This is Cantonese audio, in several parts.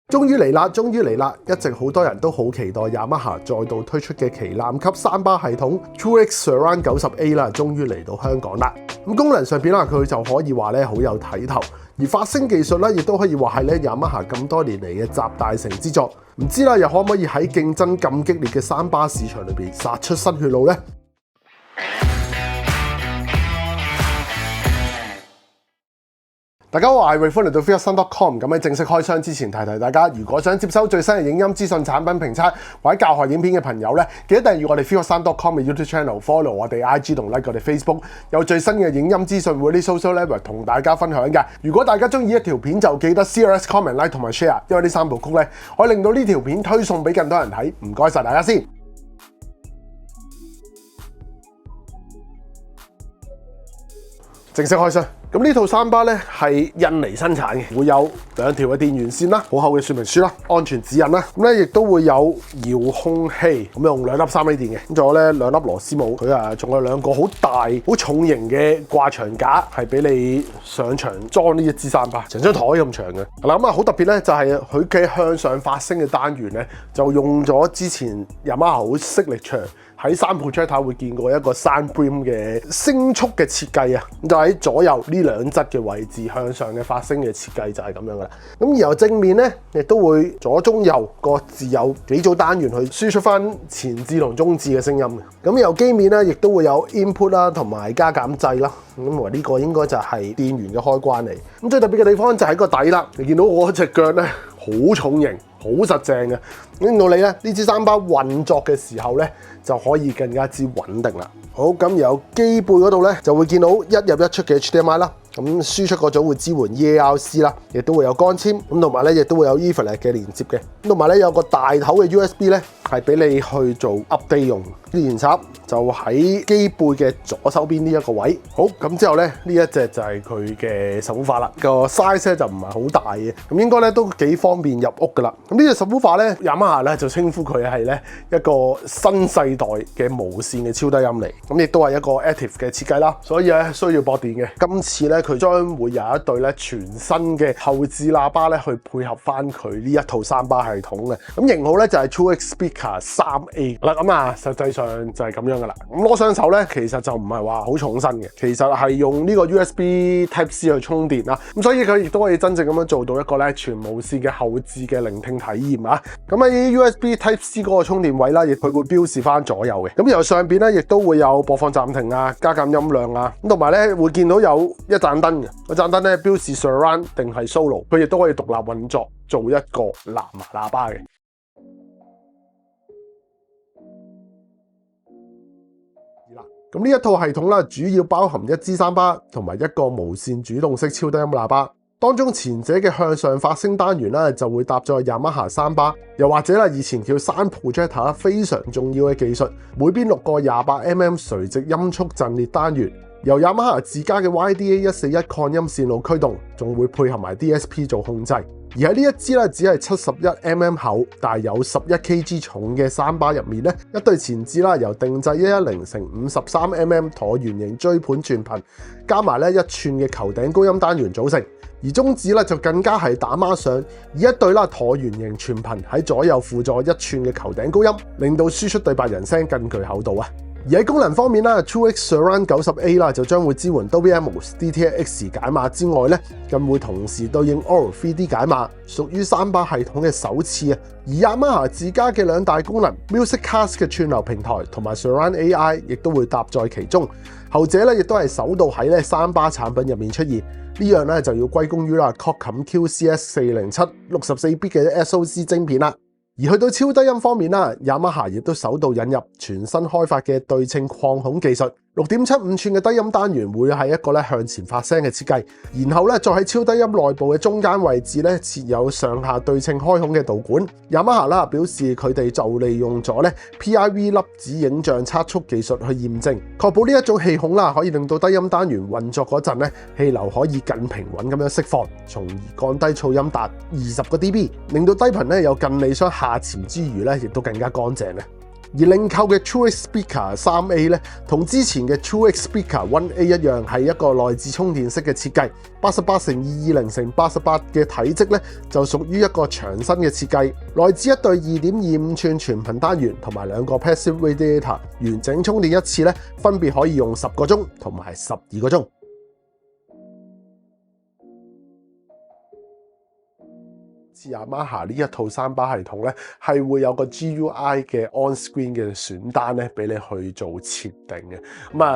終於嚟啦！終於嚟啦！一直好多人都好期待雅馬哈再度推出嘅旗艦級三巴系統 TrueX Surround 90A 啦，終於嚟到香港啦。咁功能上邊啦，佢就可以話咧好有睇頭，而發聲技術咧亦都可以話係咧雅馬哈咁多年嚟嘅集大成之作。唔知啦，又可唔可以喺競爭咁激烈嘅三巴市場裏邊殺出新血路呢？大家好，我係瑞歡，嚟到 fearsun.com。咁喺正式開箱之前，提提大家，如果想接收最新嘅影音資訊、產品評測或者教學影片嘅朋友咧，記得訂閱我哋 fearsun.com 嘅 YouTube channel，follow 我哋 IG 同 like 我哋 Facebook， 有最新嘅影音資訊會啲 social level 同大家分享嘅。如果大家中意一條片，就記得 CLS comment like 同埋 share， 因為呢三部曲咧可以令到呢條片推送俾更多人睇。唔該晒大家先。正式開箱。咁呢套三巴咧係印尼生產嘅，會有兩條嘅電源線啦，好厚嘅說明書啦，安全指引啦。咁咧亦都會有遙控器，咁用2粒3A 電嘅。咁仲有咧2粒螺絲帽，佢仲有2個好大、好重型嘅掛牆架，係俾你上牆裝呢一支三巴，成張台咁長嘅。嗱咁啊，好特別咧，就係佢嘅向上發聲嘅單元咧，就用咗之前Yamaha好signature喺3 projector 會見過一個 Sound Brim 嘅聲速嘅設計啊，就喺左右呢兩側嘅位置向上嘅發聲嘅設計就係咁樣噶啦。咁而由正面咧，亦都會左中右各自有幾組單元去輸出翻前置同中置嘅聲音嘅。咁由機面咧，亦都會有 input 啦同埋加減掣啦。咁呢個應該就係電源嘅開關嚟。咁最特別嘅地方就喺個底啦，你見到我隻腳咧好重型。好實正嘅，令到你咧呢支三巴運作嘅時候咧就可以更加之穩定啦。好，咁由機背嗰度咧就會見到一入一出嘅 HDMI 啦，咁輸出嗰組會支援 EARC 啦，亦都會有光纖，咁同埋咧亦都會有 Ethernet 嘅連接嘅，咁同埋咧有個大頭嘅 USB 咧係俾你去做 update 用。電源插就喺機背嘅左手邊呢一個位。好，咁之後咧呢一隻就係佢嘅subwoofer啦，個 size 咧就唔係好大嘅，咁應該咧都幾方便入屋噶啦。咁呢隻subwoofer咧，Yamaha咧就稱呼佢係咧一個新世代嘅無線嘅超低音嚟，咁亦都係一個 active 嘅設計啦，所以咧需要駁電嘅。今次咧佢將會有一對咧全新嘅後置喇叭咧去配合翻佢呢一套三巴系統嘅，咁型號咧就係 TrueX Speaker 3A 啦。咁啊，實際上就係咁樣噶啦。咁攞上手咧，其實就唔係話好重身嘅，其實係用呢個 USB Type C 去充電啦。咁所以佢亦都可以真正咁樣做到一個咧全無線嘅後置嘅聆聽體驗啊。咁喺 USB Type C 嗰個充電位啦，亦佢會標示翻左右嘅。咁由上邊咧，亦都會有播放暫停啊、加減音量啊，咁同埋咧會見到有一盞燈嘅，嗰盞燈咧標示 Surround 定係 Solo， 佢亦都可以獨立運作，做一個藍牙喇叭嘅。咁呢一套系統啦，主要包含一支三巴同埋一個無線主動式超低音喇叭。當中前者嘅向上發聲單元咧，就會搭載Yamaha三巴，又或者啦以前叫Sound Projector非常重要嘅技術，每邊6個28mm 垂直音速陣列單元，由Yamaha自家嘅 YDA141擴音線路驅動，仲會配合埋 DSP 做控制。而喺呢一支咧只係71mm 厚，但係有11kg 重嘅三巴入面咧，一對前置啦由定製110×53mm 橢圓形錐盤全頻，加埋咧1寸嘅球頂高音單元組成。而中指咧就更加係打孖上，以一對啦橢圓形全頻喺左右輔助1寸嘅球頂高音，令到輸出對白人聲更具厚度啊！而喺功能方面啦 ，TrueX Surround 90A 啦就將會支援 Dolby Atmos DTS:X 解碼之外咧，更會同時對應 Aural 3D 解碼，屬於三巴系統嘅首次啊！而 Yamaha 自家嘅2大功能 MusicCast 嘅串流平台同埋 Surround AI 亦都會搭載其中，後者咧亦都係首度喺咧三巴產品入面出現。呢樣咧就要歸功於啦 Qualcomm QCS407 64bit 嘅 SoC 晶片啦。而去到超低音方面啦，Yamaha亦都首度引入全新開發嘅對稱擴孔技術，6.75寸嘅低音單元會係一個咧向前發聲嘅設計，然後咧再喺超低音內部嘅中間位置咧設有上下對稱開孔嘅導管。Yamaha 啦表示佢哋就利用咗咧 PIV 粒子影像測速技術去驗證，確保呢一種氣孔啦可以令到低音單元運作嗰陣咧氣流可以更平穩咁樣釋放，從而降低噪音達20個 dB， 令到低頻咧有更理想下潛之餘咧亦都更加乾淨咧。而領購嘅 TrueX Speaker 3A 咧，同之前嘅 TrueX Speaker 1A 一樣，係一個內置充電式嘅設計。88×220×88嘅體積咧，就屬於一個長身嘅設計，內置一對2.25寸全頻單元同埋兩個 Passive Radiator， 完整充電一次咧，分別可以用10個鐘同埋12個鐘。Yamaha 呢一套三巴系統咧，係會有個 GUI 嘅 on-screen 嘅選單咧，俾你去做設定嘅。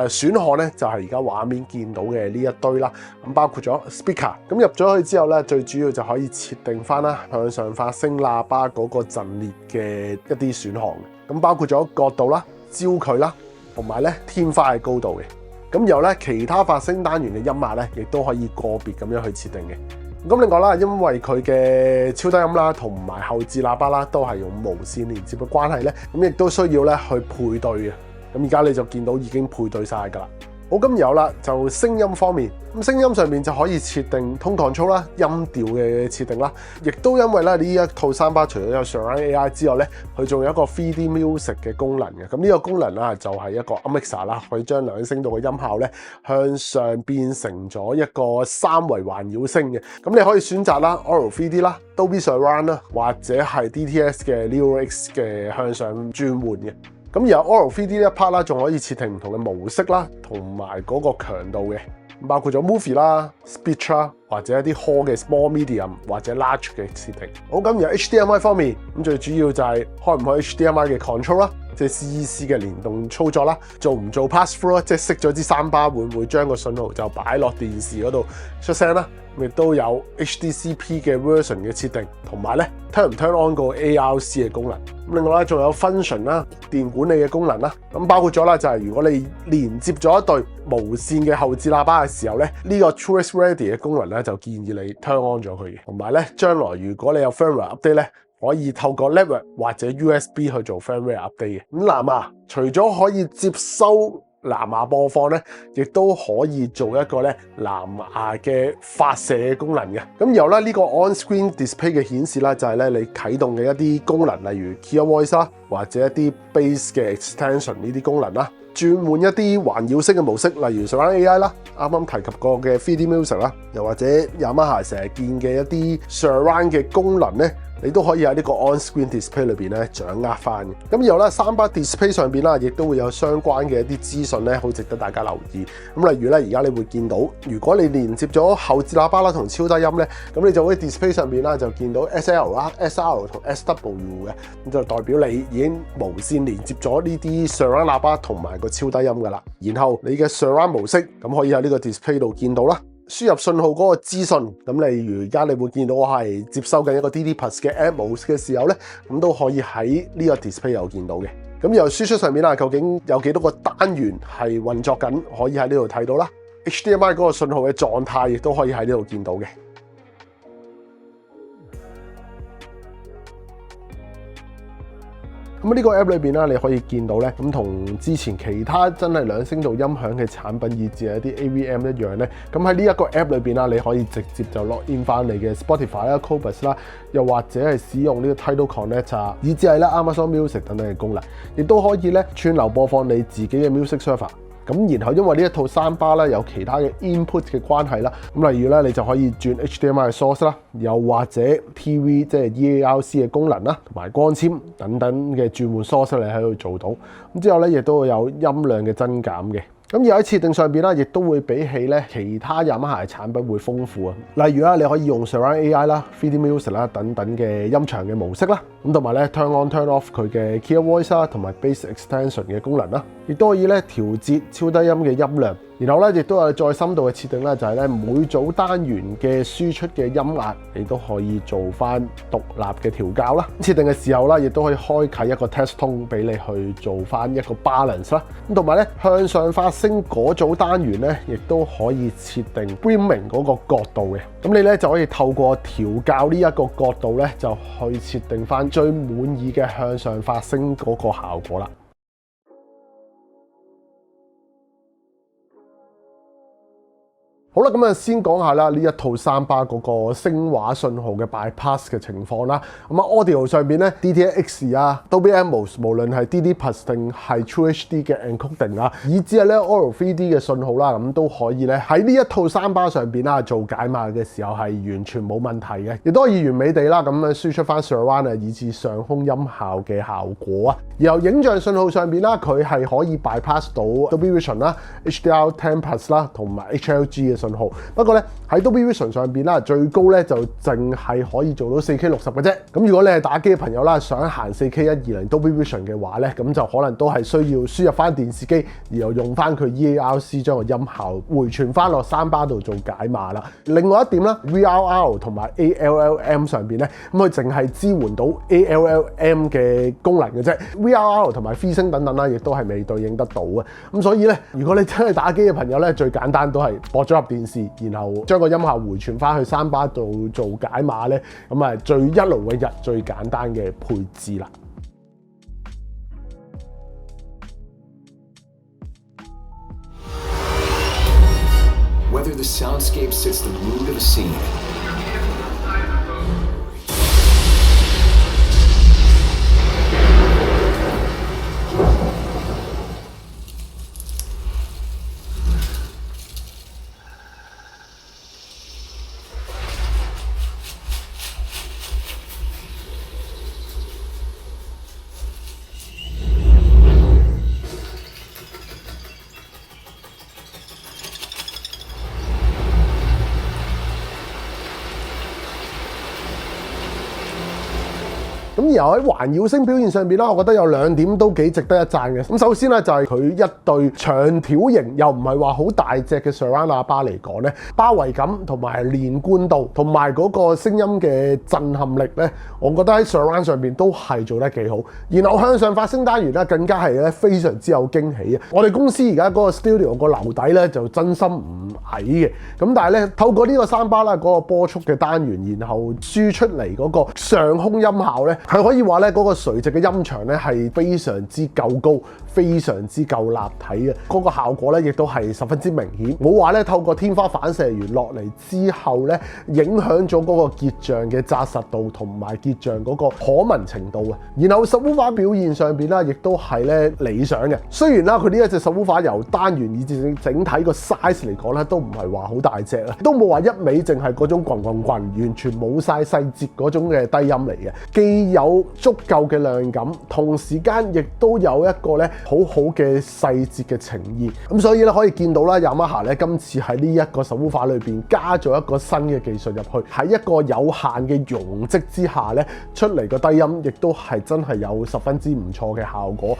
選項咧就係而家畫面見到嘅呢一堆啦。包括咗 speaker， 咁入咗去之後咧，最主要就可以設定翻啦向上發聲喇叭嗰個陣列嘅一啲選項。咁包括咗角度啦、焦距啦，同埋咧天花嘅高度嘅。咁然後咧其他發聲單元嘅音壓咧，亦都可以個別咁樣去設定嘅。咁另外啦，因為佢嘅超低音啦，同埋後置喇叭啦，都係用無線連接嘅關係咧，咁亦都需要咧去配對嘅。咁而家你就見到已經配對晒㗎啦。好，咁有啦，就聲音方面，咁聲音上面就可以設定 Tone Control 啦，音調嘅設定啦，亦都因為咧呢一套三巴除咗有 Surround AI 之外咧，佢仲有一個 3D Music 嘅功能嘅。咁呢個功能啦就係一個 Mixer 啦，可以將兩聲道嘅音效咧向上變成咗一個3維環繞聲嘅。咁你可以選擇啦 Aural 3D 啦、Dolby Surround 啦，或者係 DTS 嘅 LeoX 嘅向上轉換嘅。咁而有 Aural 3D 呢一 part 啦，仲可以設定唔同嘅模式啦，同埋嗰個強度嘅，包括咗 Movie 啦、Speech 啦，或者一啲 Hall 嘅 Small、Medium 或者 Large 嘅設定。好，咁而 HDMI 方面，咁最主要就係開唔開 HDMI 嘅 Control 啦，即係 CEC 嘅聯動操作啦，做唔做 Pass Through 啦，即係熄咗支三巴會唔會將個信號就擺落電視嗰度出聲啦。亦都有 HDCP 嘅 version 嘅設定，同埋咧 turn 唔 turn on 個 ARC 嘅功能。咁另外咧仲有 function 啦、電管理嘅功能啦。咁包括咗啦，就係如果你連接咗一對無線嘅後置喇叭嘅時候咧，呢個 TrueX Ready 嘅功能咧就建議你 turn on 咗佢嘅。同埋咧，將來如果你有 firmware update 咧，可以透過 network 或者 USB 去做 firmware update 嘅。咁藍牙除咗可以接收藍牙播放咧，亦都可以做一個咧藍牙嘅發射嘅功能嘅。咁然後咧呢個 on-screen display 嘅顯示啦，就係咧你啟動嘅一啲功能，例如 Clear Voice 啦，或者一啲 bass 嘅 extension 呢啲功能啦，轉換一啲環繞聲嘅模式，例如 Surround AI 啦，啱啱提及過嘅 3D Music 啦，又或者 Yamaha 成日見嘅一啲 Surround 嘅功能咧，你都可以喺呢個 on-screen display 裏邊咧掌握翻嘅。咁然後咧三巴 display 上邊啦，亦都會有相關嘅一啲資訊咧，好值得大家留意。咁例如咧，而家你會見到，如果你連接咗後置喇叭啦同超低音咧，咁你就會 display 上邊啦就見到 SL 啦、SR 同 SW 嘅，咁就代表你已經無線連接咗呢啲 surround 喇叭同埋個超低音噶啦。然後你嘅 surround 模式咁可以喺呢個 display 度見到啦。輸入信號嗰個資訊，咁例如而家你會見到我係接收緊一個 DD+ 嘅 Atmos 嘅時候咧，咁都可以喺呢個 display 有見到嘅。咁由輸出上面啦，究竟有幾多個單元係運作緊，可以喺呢度睇到啦。HDMI 嗰個信號嘅狀態亦都可以喺呢度見到嘅。咁呢個 app 裏邊啦，你可以見到咧，咁同之前其他真係兩聲道音響嘅產品，以至係一啲 AVM 一樣咧。咁喺呢一個 app 裏邊啦，你可以直接就 log in 翻你嘅 Spotify 啦、Qobuz 啦，又或者係使用呢個 Tidal Connect，以至係咧 Amazon Music 等等嘅功能，亦都可以咧串流播放你自己嘅 music server。咁然後因為呢一套三巴咧有其他嘅 input 嘅關係啦，咁例如咧你就可以轉 HDMI 嘅 source 啦，又或者 TV 即係 EARC 嘅功能啦，同埋光纖等等嘅轉換 source 你喺度做到。咁之後咧亦都會有音量嘅增減嘅。咁而喺設定上邊啦，亦都會比起咧其他Yamaha嘅產品會豐富啊。例如啦，你可以用 Surround AI 啦、3D Music 啦等等嘅音場嘅模式啦。咁同埋咧 Turn On Turn Off 佢嘅 Clear Voice 啦，同埋 Bass Extension 嘅功能啦，亦都可以咧調節超低音嘅音量。然後咧亦都有再深度嘅設定咧，就係咧每組單元嘅輸出嘅音壓，你都可以做翻獨立嘅調校啦。設定嘅時候啦，亦都可以開啟一個 test tone 俾你去做翻一個 balance 啦。咁同埋咧向上發聲嗰組單元咧，亦都可以設定 brimming 嗰個角度嘅。咁你咧就可以透過調校呢一個角度咧，就去設定翻最滿意嘅向上發聲嗰個效果啦。好啦，咁先講下啦，呢一套三巴嗰個聲畫信號嘅 bypass 嘅情況啦。Audio 上邊咧 DTX 啊、Dolby Atmos 無論係 DD Plus 定係 True HD 嘅 encoding 啊，以至係咧 Aural 3D 嘅信號啦，咁都可以咧喺呢一套三巴上邊啦做解碼嘅時候係完全冇問題嘅，亦都可以完美地啦咁樣輸出翻 surround 啊，以至上空音效嘅效果啊。然後影像信號上邊啦，佢係可以 bypass 到 Dolby Vision 啦、HDR10 Plus 啦同埋 HLG 嘅信號。不過咧喺 Dolby Vision 上邊啦，最高咧就淨係可以做到 4K 60嘅啫。咁如果你係打機嘅朋友啦，想行 4K 120 Dolby Vision 嘅話咧，咁就可能都係需要輸入翻電視機，然後用翻佢 EARC 將個音效回傳翻落三巴度做解碼啦。另外一點啦 ，VRR 同埋 ALLM 上邊咧，咁佢淨係支援到 ALLM 嘅功能嘅啫。VRR 同埋 FreeSync 等等啦，亦都係未對應得到嘅。咁所以咧，如果你真係打機嘅朋友咧，最簡單都係駁咗入電視，然後將個音效回傳翻去三巴度做解碼咧，咁啊最一勞永逸、最簡單嘅配置啦。Whether the soundscape sets the mood of a scene.咁而喺環繞聲表現上邊啦，我覺得有兩點都幾值得一讚嘅。咁首先咧就係佢一對長條型又唔係話好大隻嘅 surround 喇叭嚟講咧，包圍感同埋連貫度同埋嗰個聲音嘅震撼力咧，我覺得喺 surround 上邊都係做得幾好。然後向上發聲單元咧更加係咧非常之有驚喜啊！我哋公司而家嗰個 studio 個樓底咧就真心唔矮嘅，咁但係咧透過呢個三巴啦嗰個波束嘅單元，然後輸出嚟嗰個上空音效咧。係可以話咧，嗰個垂直嘅音場咧係非常之夠高，非常之夠立體嘅，嗰個效果咧亦都係十分之明顯。冇話咧透過天花反射完落嚟之後咧，影響咗嗰個結像嘅紮實度同埋結像嗰個可聞程度啊。然後subwoofer表現上邊啦，亦都係咧理想嘅。雖然啦，佢呢一隻subwoofer由單元以至整體個 size 嚟講咧，都唔係話好大隻啦，都冇話一味淨係嗰種滾，完全冇晒細節嗰種嘅低音嚟嘅，既有足夠嘅亮感，同時間亦都有一個咧好好嘅細節嘅呈現。咁所以咧可以見到啦，Yamaha咧今次喺呢一個subwoofer裏邊加咗一個新嘅技術入去，喺一個有限嘅容積之下咧，出嚟個低音亦都係真係有十分之唔錯嘅效果。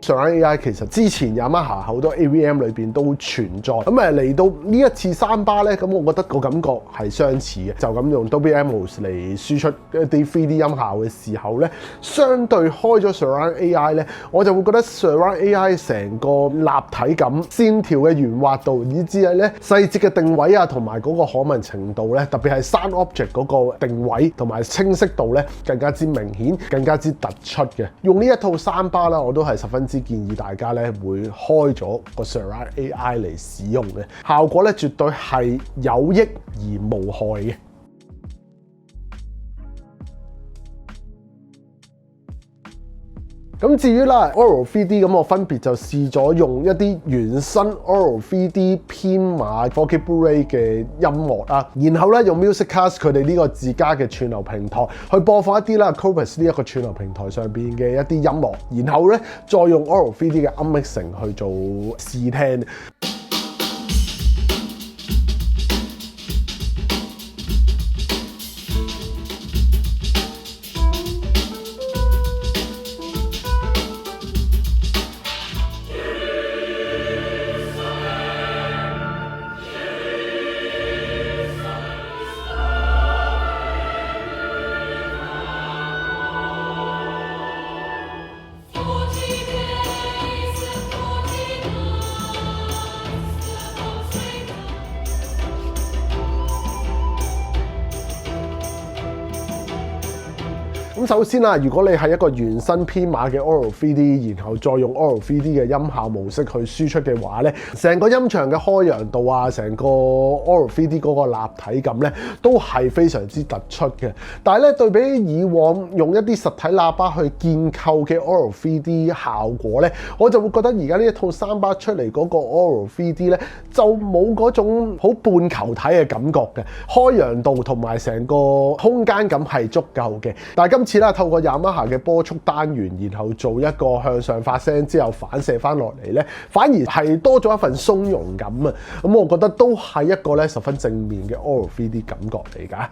Surround AI 其實之前 Yamaha 好多 AVM 裏邊都存在，咁嚟到呢一次三巴咧，咁我覺得個感覺係相似嘅，就咁用 Dolby Atmos 嚟輸出一啲 3D 音效嘅時候咧，相對開咗 Surround AI 咧，我就會覺得 Surround AI 成個立體感、線條嘅圓滑度，以至係咧細節嘅定位啊，同埋嗰個可聞程度咧，特別係 Sound Object 嗰個定位同埋清晰度咧，更加之明顯、更加之突出嘅。用呢一套三巴啦，我都係十分之建議大家咧會開咗個 Surround AI 嚟使用嘅，效果咧絕對係有益而無害嘅。咁至於啦 Aural 3D 咁，我分別就試咗用一啲原生 Aural 3D 編碼 4K Blu-ray 嘅音樂啦，然後咧用 MusicCast 佢哋呢個自家嘅串流平台去播放一啲啦 Qobuz 呢一個串流平台上邊嘅一啲音樂，然後咧再用 Aural 3D 嘅 Unmixing 去做試聽。咁首先啦，如果你係一個原生編碼嘅 Aural 3D， 然後再用 Aural 3D 嘅音效模式去輸出嘅話咧，成個音場嘅開揚度啊，成個 Aural 3D 嗰個立體感咧，都係非常之突出嘅。但係咧，對比以往用一啲實體喇叭去建構嘅 Aural 3D 效果咧，我就會覺得而家呢一套三巴出嚟嗰個 Aural 3D 咧，就冇嗰種好半球體嘅感覺嘅，開揚度同埋成個空間感係足夠嘅。但係今次咧，透過 Yamaha 嘅波速單元，然後做一個向上發聲之後反射翻落嚟咧，反而係多咗一份鬆容感啊！咁我覺得都係一個咧十分正面嘅 Aural 3D 感覺嚟㗎。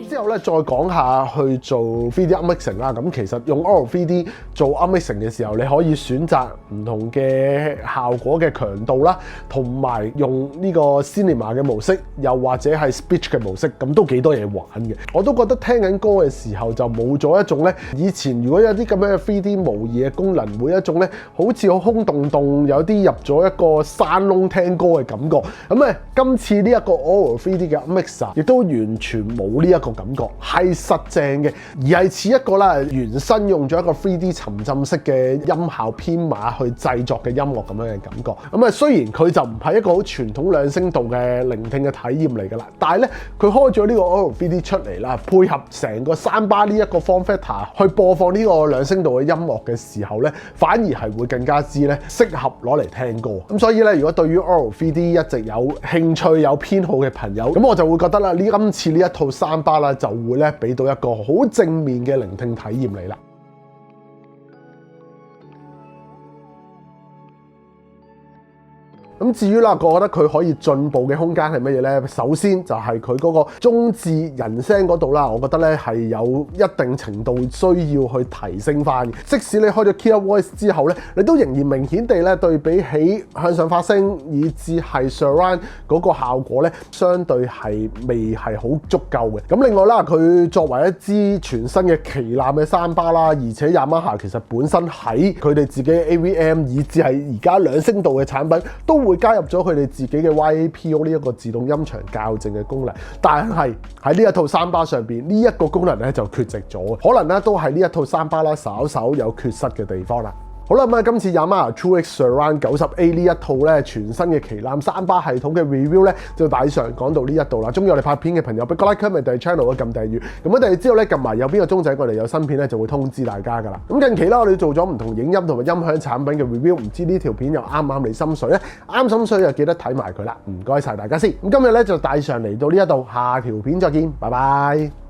之後咧，再講下去做 3D upmixing 啦。咁其實用 Aural 3D 做 upmixing 嘅時候，你可以選擇唔同嘅效果嘅強度啦，同埋用呢個 Cinema 嘅模式，又或者係 Speech 嘅模式，咁都幾多嘢玩嘅。我都覺得聽緊歌嘅時候就冇咗一種咧，以前如果有啲咁樣嘅 3D 模擬嘅功能，每一種咧好似好空洞洞，有啲入咗一個山窿聽歌嘅感覺。咁今次呢一個 Aural 3D 嘅 upmixer 亦都完全冇呢一個感覺，係實正嘅，而係似一個啦原生用咗一個 3D 沉浸式嘅音效編碼去製作嘅音樂咁樣嘅感覺。雖然佢就唔係一個好傳統兩聲道嘅聆聽嘅體驗嚟㗎啦，但係咧佢開咗呢個 Aural 3D 出嚟啦，配合成個三巴呢一個 form factor 去播放呢個兩聲道嘅音樂嘅時候咧，反而係會更加之咧適合攞嚟聽歌。咁所以咧，如果對於 Aural 3D 一直有興趣有偏好嘅朋友，咁我就會覺得啦，今次呢一套三巴啦就會咧俾到一個好正面嘅聆聽體驗嚟啦。咁至於啦，我覺得佢可以進步嘅空間係乜嘢咧？首先就係佢嗰個中置人聲嗰度啦，我覺得咧係有一定程度需要去提升翻嘅。即使你開咗 Killer Voice 之後咧，你都仍然明顯地咧對比起向上發聲以至係 Surround 嗰個效果咧，相對係未係好足夠嘅。咁另外啦，佢作為一支全新嘅旗艦嘅三巴啦，而且 Yamaha 其實本身喺佢哋自己 AVM 以至係而家兩聲道嘅產品都會加入咗佢哋自己嘅 YAPO 呢一個自動音場校正嘅功能，但係喺呢一套三巴上邊呢一個功能咧就缺席咗，可能咧都係呢一套三巴啦稍稍有缺失嘅地方啦。好啦，今次 Yamaha True-X Surround 90A 呢一套咧全新嘅旗艦三巴系統嘅 review 咧就大上講到呢一度啦。中意我哋拍片嘅朋友，俾個 like comment 訂閱 channel 啊，撳訂閱。咁我哋之後咧撳埋右邊個鐘仔，我哋有新片咧就會通知大家噶啦。咁近期啦，我哋做咗唔同影音同埋音響產品嘅 review，唔知呢條片又啱唔啱你心水咧？啱心水就記得睇埋佢啦。唔該晒大家先。咁今日咧就大上嚟到呢一度，下條片再見，拜拜。